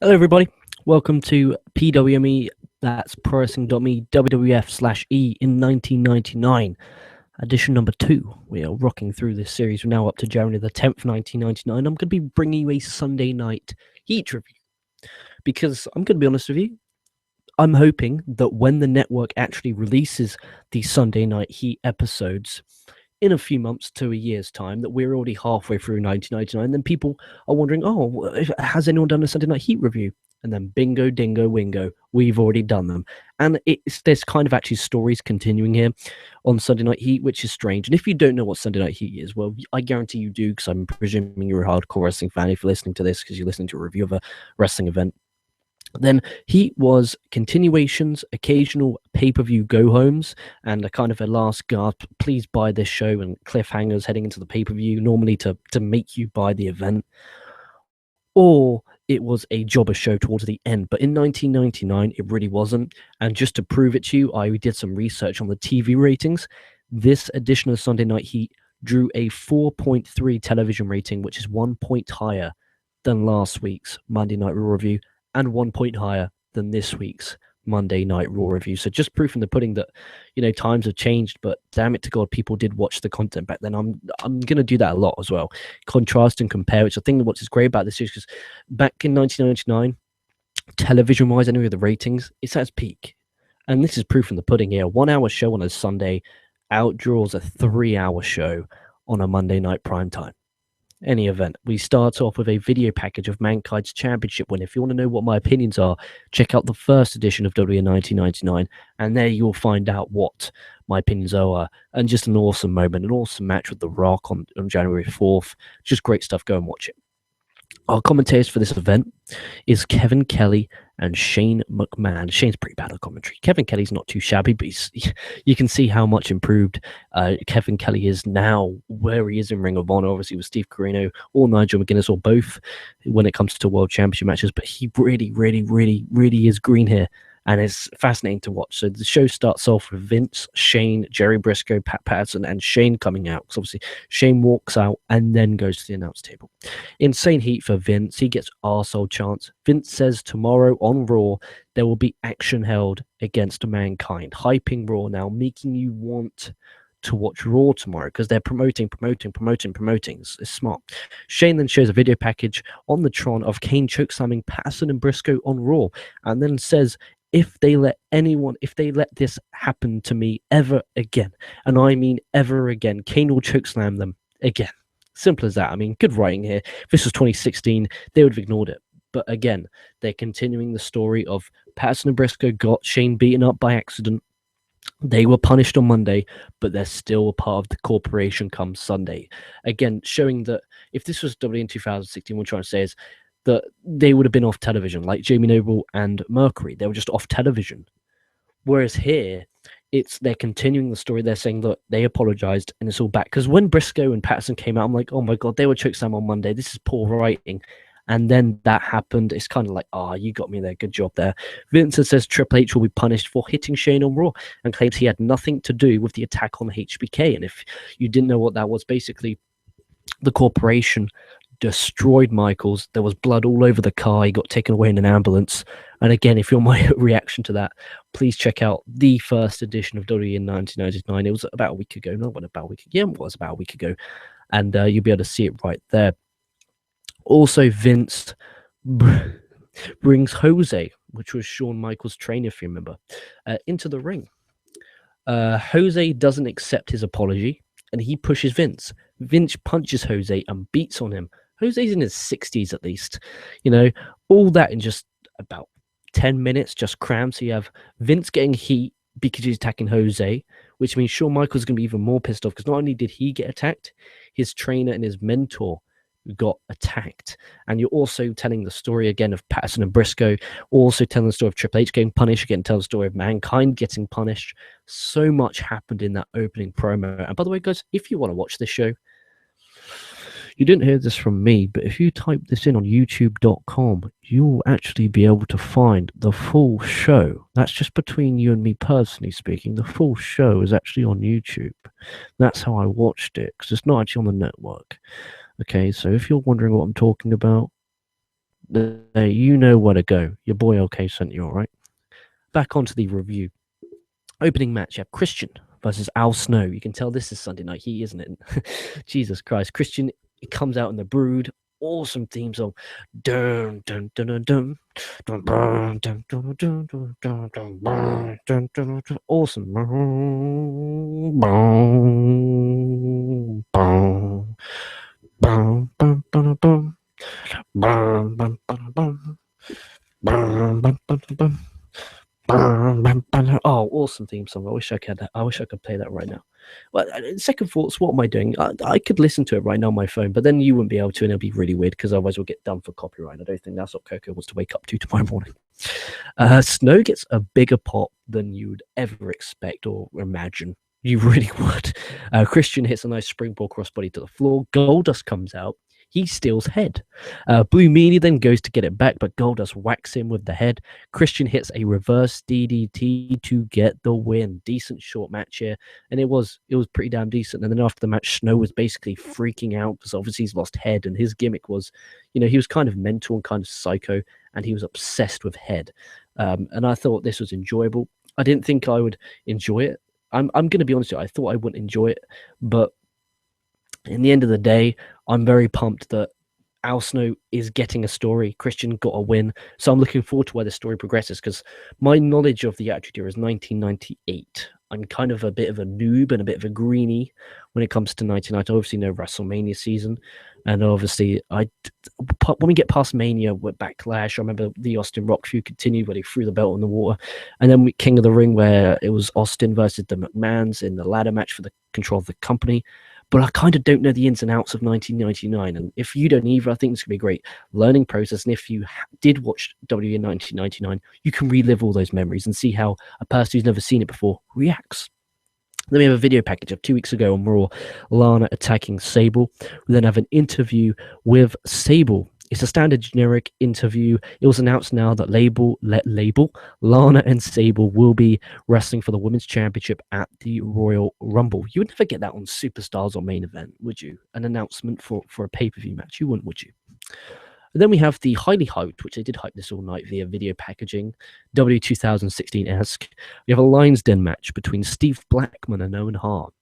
Hello, everybody. Welcome to PWME. That's Pro Wrestling.me WWF/E in 1999, edition number 2. We are rocking through this series. We're now up to January the 10th, 1999. I'm going to be bringing you a Sunday night Heat review because I'm going to be honest with you. I'm hoping that when the network actually releases the Sunday night Heat episodes in a few months to a year's time, that we're already halfway through 1999, then people are wondering, oh, has anyone done a Sunday night Heat review? And then bingo, dingo, wingo, we've already done them. And there's kind of actually stories continuing here on Sunday Night Heat, which is strange. And if you don't know what Sunday Night Heat is, well, I guarantee you do, because I'm presuming you're a hardcore wrestling fan if you're listening to this, because you're listening to a review of a wrestling event. Then Heat was continuations, occasional pay-per-view go-homes, and a kind of a last gasp, please buy this show, and cliffhangers heading into the pay-per-view, normally to make you buy the event. Or it was a jobber show towards the end. But in 1999, it really wasn't. And just to prove it to you, I did some research on the TV ratings. This edition of Sunday Night Heat drew a 4.3 television rating, which is 1 point higher than last week's Monday Night Raw review and 1 point higher than this week's Monday Night Raw review. So just proof in the pudding that, times have changed, but damn it to God, people did watch the content back then. I'm going to do that a lot as well. Contrast and compare, which I think what is great about this is because back in 1999, television-wise, anyway, the ratings, it's at its peak. And this is proof in the pudding here. A 1 hour show on a Sunday outdraws a 3-hour show on a Monday night primetime. Any event. We start off with a video package of Mankind's championship win. If you want to know what my opinions are, check out the first edition of WWE 1999, and there you'll find out what my opinions are. And just an awesome moment, an awesome match with The Rock on January 4th. Just great stuff. Go and watch it. Our commentators for this event is Kevin Kelly and Shane McMahon. Shane's pretty bad at commentary. Kevin Kelly's not too shabby, but you can see how much improved Kevin Kelly is now, where he is in Ring of Honor, obviously with Steve Corino or Nigel McGuinness or both when it comes to World Championship matches. But he really, really, really, really is green here. And it's fascinating to watch. So the show starts off with Vince, Shane, Jerry Briscoe, Pat Patterson, and Shane coming out. Because obviously Shane walks out and then goes to the announce table. Insane heat for Vince. He gets arsehole chants. Vince says tomorrow on Raw there will be action held against Mankind. Hyping Raw now, making you want to watch Raw tomorrow because they're promoting. It's smart. Shane then shows a video package on the Tron of Kane chokeslamming Patterson and Briscoe on Raw, and then says, if they let this happen to me ever again, and I mean ever again, Kane will chokeslam them again. Simple as that. I mean, good writing here. If this was 2016, they would have ignored it. But again, they're continuing the story of Patterson and Briscoe got Shane beaten up by accident. They were punished on Monday, but they're still a part of the corporation come Sunday. Again, showing that if this was WWE in 2016, what I'm trying to say is that they would have been off television, like Jamie Noble and Mercury. They were just off television. Whereas here, they're continuing the story. They're saying that they apologized and it's all back. Because when Briscoe and Patterson came out, I'm like, oh my God, they were chokeslam on Monday. This is poor writing. And then that happened. It's kind of like, you got me there. Good job there. Vincent says Triple H will be punished for hitting Shane on Raw and claims he had nothing to do with the attack on HBK. And if you didn't know what that was, basically the corporation destroyed Michaels. There was blood all over the car. He got taken away in an ambulance. And again, if you want my reaction to that, please check out the first edition of WWE in 1999. It was about a week ago. No, what about a week? Yeah, it was about a week ago. And you'll be able to see it right there. Also, Vince brings Jose, which was Shawn Michaels' trainer, if you remember, into the ring. Jose doesn't accept his apology, and he pushes Vince. Vince punches Jose and beats on him. Jose's in his 60s at least. All that in just about 10 minutes, just crammed. So you have Vince getting heat because he's attacking Jose, which means Shawn Michaels is going to be even more pissed off because not only did he get attacked, his trainer and his mentor got attacked. And you're also telling the story again of Patterson and Briscoe, also telling the story of Triple H getting punished, again telling the story of Mankind getting punished. So much happened in that opening promo. And by the way, guys, if you want to watch this show, you didn't hear this from me, but if you type this in on youtube.com, you'll actually be able to find the full show. That's just between you and me personally speaking. The full show is actually on YouTube. That's how I watched it, because it's not actually on the network. Okay, so if you're wondering what I'm talking about, You know where to go. Your boy OK sent you, all right? Back onto the review. Opening match, you have Christian versus Al Snow. You can tell this is Sunday Night Heat, isn't it? Jesus Christ. Christian comes out in the Brood. Awesome theme song. Dun, dun, dun, dun, dun. Dun, dun, dun, dun, dun, dun, dun, dun, dun, dun, dun, dun. Awesome. Oh, awesome theme song. I wish I could. I wish I could play that right now. Well, second thoughts, what am I doing? I could listen to it right now on my phone, but then you wouldn't be able to, and it'll be really weird because otherwise we'll get done for copyright. I don't think that's what Coco wants to wake up to tomorrow morning. Snow gets a bigger pop than you would ever expect or imagine. You really would. Christian hits a nice springboard crossbody to the floor. Goldust comes out. He steals head. Blue Meanie then goes to get it back, but Goldust whacks him with the head. Christian hits a reverse DDT to get the win. Decent short match here, and it was pretty damn decent. And then after the match, Snow was basically freaking out because obviously he's lost head, and his gimmick was, he was kind of mental and kind of psycho, and he was obsessed with head. And I thought this was enjoyable. I didn't think I would enjoy it. I'm going to be honest with you. I thought I wouldn't enjoy it, but in the end of the day, I'm very pumped that Al Snow is getting a story. Christian got a win. So I'm looking forward to where the story progresses because my knowledge of the Attitude Era is 1998. I'm kind of a bit of a noob and a bit of a greenie when it comes to 1990. I obviously know WrestleMania season. And obviously, when we get past Mania with Backlash, I remember the Austin Rock feud continued where they threw the belt in the water. And then King of the Ring, where it was Austin versus the McMahons in the ladder match for the control of the company. But I kind of don't know the ins and outs of 1999. And if you don't either, I think it's going to be a great learning process. And if you did watch WWE in 1999, you can relive all those memories and see how a person who's never seen it before reacts. Then we have a video package of 2 weeks ago on Raw, Lana attacking Sable. We then have an interview with Sable. It's a standard generic interview. It was announced now that Lana and Sable will be wrestling for the Women's Championship at the Royal Rumble. You would never get that on Superstars or Main Event, would you? An announcement for a pay-per-view match. You wouldn't, would you? And then we have the highly hyped, which they did hype this all night via video packaging, W2016-esque. We have a Lions Den match between Steve Blackman and Owen Hart.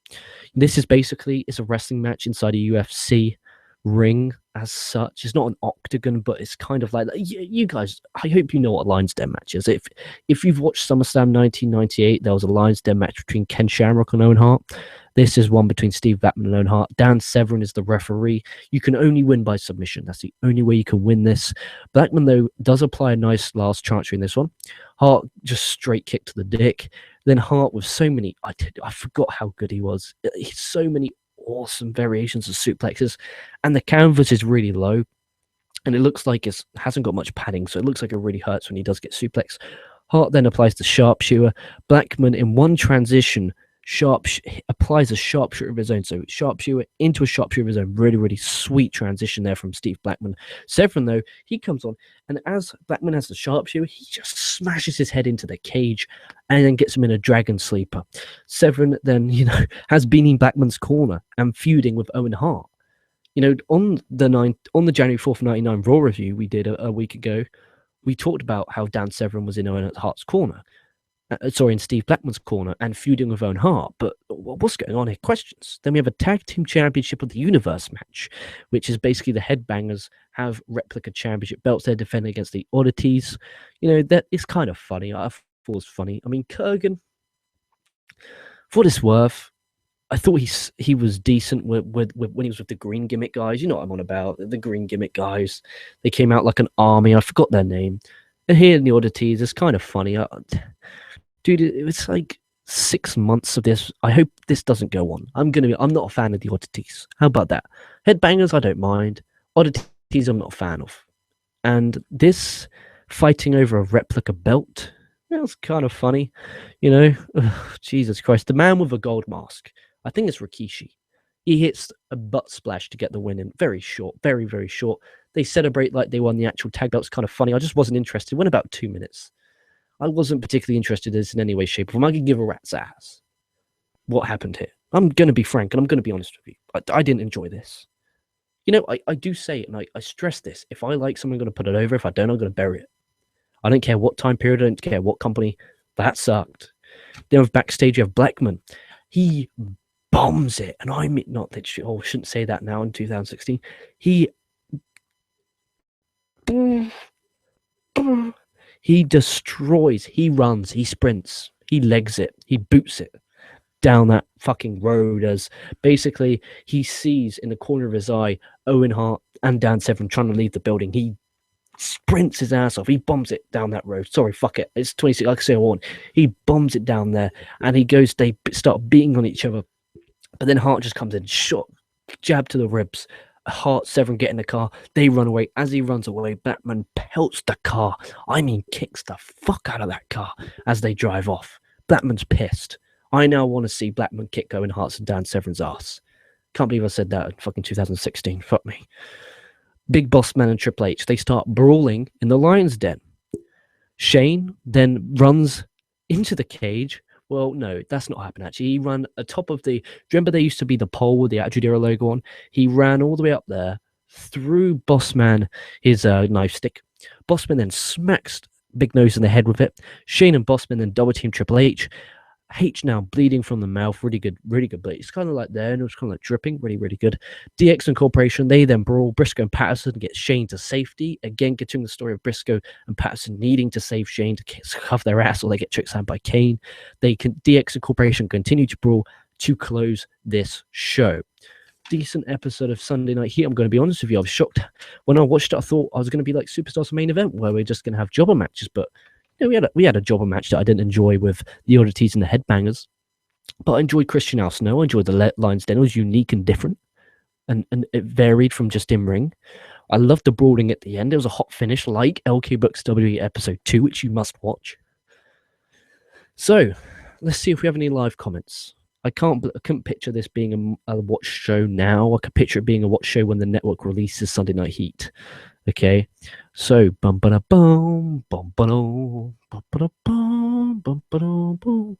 This is basically, it's a wrestling match inside a UFC ring as such. It's not an octagon, but it's kind of like, you guys, I hope you know what a Lions Den match is. If you've watched SummerSlam 1998, there was a Lions Den match between Ken Shamrock and Owen Hart. This is one between Steve Blackman and Owen Hart. Dan Severn is the referee. You can only win by submission. That's the only way you can win this. Blackman, though, does apply a nice last chancery in this one. Hart just straight kick to the dick. Then Hart with so many, I forgot how good he was. So many awesome variations of suplexes, and the canvas is really low, and it looks like it hasn't got much padding, so it looks like it really hurts when he does get suplex. Hart then applies the sharpshooter. Blackman, in one transition, applies a sharpshooter of his own. So sharpshooter into a sharpshooter of his own. Really, really sweet transition there from Steve Blackman. Severn, though, he comes on, and as Blackman has the sharpshooter, he just smashes his head into the cage and then gets him in a dragon sleeper. Severn then, has been in Blackman's corner and feuding with Owen Hart. On the January 4th, 1999 Raw review we did a week ago, we talked about how Dan Severn was in Owen Hart's corner. In Steve Blackman's corner and feuding with Owen Hart. But what's going on here? Questions. Then we have a Tag Team Championship of the Universe match, which is basically the Headbangers have replica championship belts. They're defending against the Oddities. That is kind of funny. I thought it was funny. I mean, Kurgan, for what it's worth, I thought he was decent with when he was with the green gimmick guys. You know what I'm on about. The green gimmick guys. They came out like an army. I forgot their name. And here in the Oddities, it's kind of funny. Dude, it was like 6 months of this. I hope this doesn't go on. I'm not a fan of the Oddities. How about that? Headbangers, I don't mind. Oddities, I'm not a fan of. And this fighting over a replica belt, that was kind of funny. Jesus Christ. The man with a gold mask, I think it's Rikishi. He hits a butt splash to get the win in. Very short, very, very short. They celebrate like they won the actual tag belt. It's kind of funny. I just wasn't interested. It went about 2 minutes. I wasn't particularly interested in this in any way, shape, or form. I could give a rat's ass what happened here. I'm going to be frank, and I'm going to be honest with you. I didn't enjoy this. I do say it, and I stress this. If I like something, I'm going to put it over. If I don't, I'm going to bury it. I don't care what time period. I don't care what company. That sucked. Then with backstage, you have Blackman. He bombs it, and I mean, not that I shouldn't say that now in 2016. He he destroys. He runs. He sprints. He legs it. He boots it down that fucking road as basically he sees in the corner of his eye Owen Hart and Dan Severn trying to leave the building. He sprints his ass off. He bombs it down that road. Sorry, fuck it. It's 26. Like I say, I want. He bombs it down there, and he goes. They start beating on each other, but then Hart just comes in, shot, jab to the ribs. Hart, Severn get in the car. They run away. As he runs away, Blackman pelts the car. I mean, kicks the fuck out of that car as they drive off. Blackman's pissed. I now want to see Blackman kick Owen Hart's and Dan Severn's ass. Can't believe I said that in fucking 2016. Fuck me. Big Boss Man and Triple H, they start brawling in the Lion's Den. Shane then runs into the cage. Well, no, that's not happened, actually. He ran atop of the... Remember there used to be the pole with the Attitude Era logo on? He ran all the way up there, threw Bossman his knife stick. Bossman then smacks Big Nose in the head with it. Shane and Bossman then double team Triple H. H now bleeding from the mouth, really good bleed. It's kind of like there, and it was kind of like dripping, really good. DX and Corporation, they then brawl. Briscoe and Patterson get Shane to safety. Again, getting the story of Briscoe and Patterson needing to save Shane to cuff their ass, or they get tricked out by Kane. DX and Corporation continue to brawl to close this show. Decent episode of Sunday Night Heat. I'm going to be honest with you, I was shocked when I watched it. I thought I was going to be like Superstars main event, where we're just going to have jobber matches, but we had a jobber match that I didn't enjoy with the oddities and the headbangers, but I enjoyed Christian Al Snow. I enjoyed the Lions Den. It was unique and different, and it varied from just in ring. I loved the brawling at the end. It was a hot finish, like LK Books WWE episode 2, which you must watch. So let's see if we have any live comments. I couldn't picture this being a watch show now. I could picture it being a watch show when the network releases Sunday Night Heat. Okay, so bum ba da bum bum ba dum bum ba da bum bum ba dum boom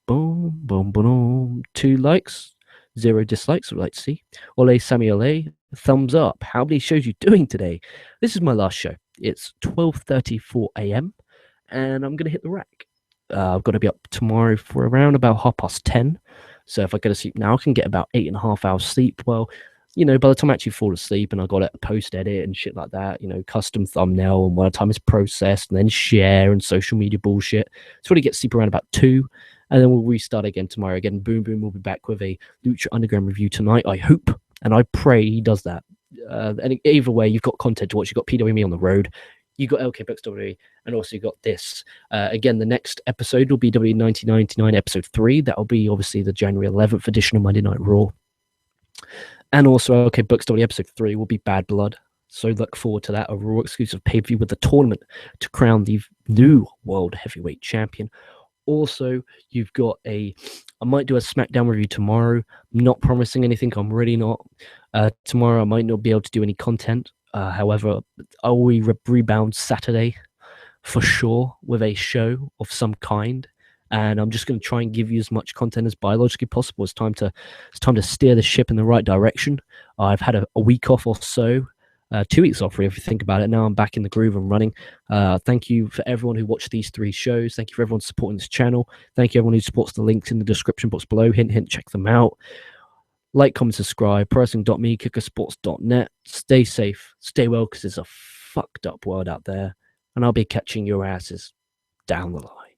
boom boom boom. 2 likes, 0 dislikes. I'd like to see. Ole Samuel A, thumbs up. How many shows you doing today? This is my last show. It's 12:34 a.m. and I'm gonna hit the rack. I've got to be up tomorrow for around about 10:30. So if I go to sleep now, I can get about 8.5 hours sleep. Well, by the time I actually fall asleep and I got it post edit and shit like that, custom thumbnail, and by the time it's processed and then share and social media bullshit, it's really get sleep around about 2, and then we'll restart again tomorrow. Again, Boom Boom will be back with a Lucha Underground review tonight, I hope, and I pray he does that. And either way, you've got content to watch. You've got PWME on the road. You got LK Books WWE, and also you got this. Again, the next episode will be W1999 episode 3. That'll be obviously the January 11th edition of Monday Night Raw. And also, LK Books WWE episode 3 will be Bad Blood. So look forward to that, a Raw exclusive pay-per-view with the tournament to crown the new World Heavyweight Champion. Also, you've got I might do a SmackDown review tomorrow. I'm not promising anything. I'm really not. Tomorrow, I might not be able to do any content. However, I will rebound Saturday for sure with a show of some kind. And I'm just going to try and give you as much content as biologically possible. It's time to steer the ship in the right direction. I've had a week off or so, 2 weeks off, really, if you think about it. Now I'm back in the groove and running. Thank you for everyone who watched these 3 shows. Thank you for everyone supporting this channel. Thank you everyone who supports the links in the description box below. Hint, hint, check them out. Like, comment, subscribe. ProWrestling.me, KocoSports.net. Stay safe, stay well, because it's a fucked up world out there. And I'll be catching your asses down the line.